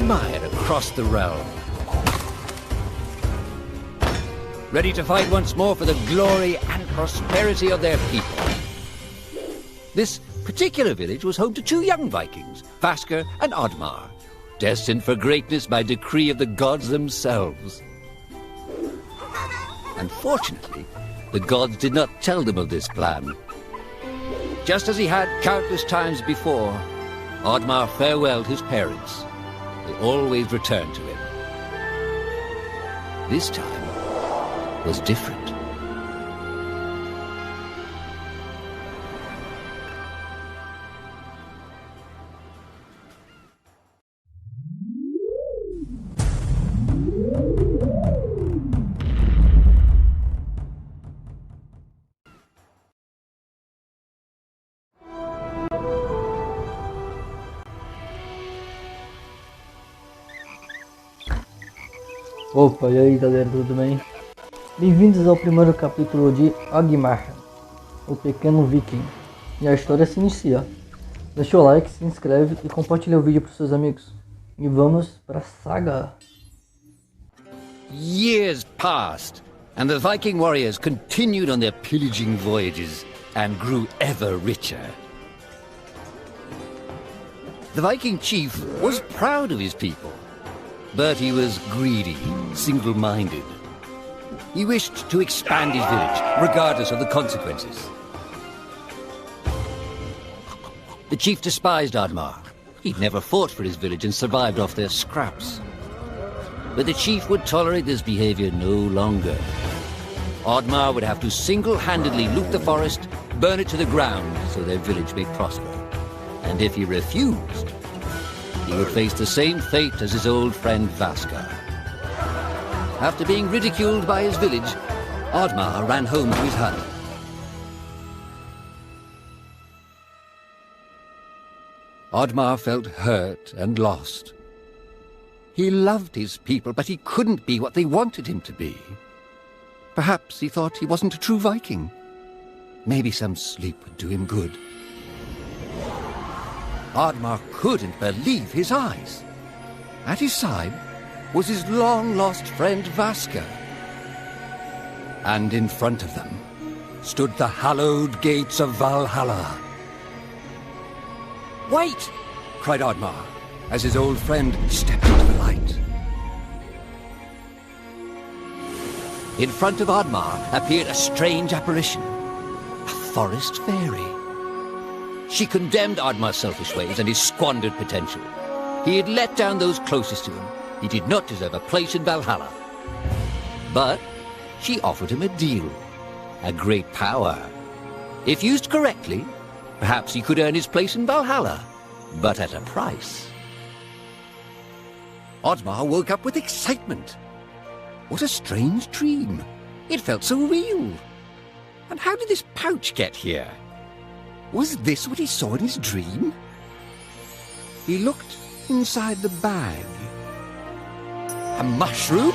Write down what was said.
admire across the realm, ready to fight once more for the glory and prosperity of their people. This particular village was home to two young Vikings, Vasker and Oddmar, destined for greatness by decree of the gods themselves. Unfortunately, the gods did not tell them of this plan. Just as he had countless times before, Oddmar farewelled his parents. They always returned to him. This time was different. Opa, e aí galera, tudo bem? Bem-vindos ao primeiro capítulo de Oddmar, o Pequeno Viking. E a história se inicia. Deixa o like, se inscreve e compartilha o vídeo para seus amigos. E vamos para a saga. Years passed, and the Viking warriors continued on their pillaging voyages and grew ever richer. The Viking chief was proud of his people, but he was greedy, single-minded. He wished to expand his village, regardless of the consequences. The chief despised Oddmar. He'd never fought for his village and survived off their scraps. But the chief would tolerate this behavior no longer. Oddmar would have to single-handedly loot the forest, burn it to the ground so their village may prosper. And if he refused, he would face the same fate as his old friend Vasker. After being ridiculed by his village, Oddmar ran home to his hut. Oddmar felt hurt and lost. He loved his people, but he couldn't be what they wanted him to be. Perhaps he thought he wasn't a true Viking. Maybe some sleep would do him good. Oddmar couldn't believe his eyes. At his side was his long-lost friend Vasker. And in front of them stood the hallowed gates of Valhalla. "Wait!" cried Oddmar, as his old friend stepped into the light. In front of Oddmar appeared a strange apparition, a forest fairy. She condemned Oddmar's selfish ways and his squandered potential. He had let down those closest to him. He did not deserve a place in Valhalla. But she offered him a deal, a great power. If used correctly, perhaps he could earn his place in Valhalla, but at a price. Oddmar woke up with excitement. What a strange dream. It felt so real. And how did this pouch get here? Was this what he saw in his dream? He looked inside the bag. A mushroom?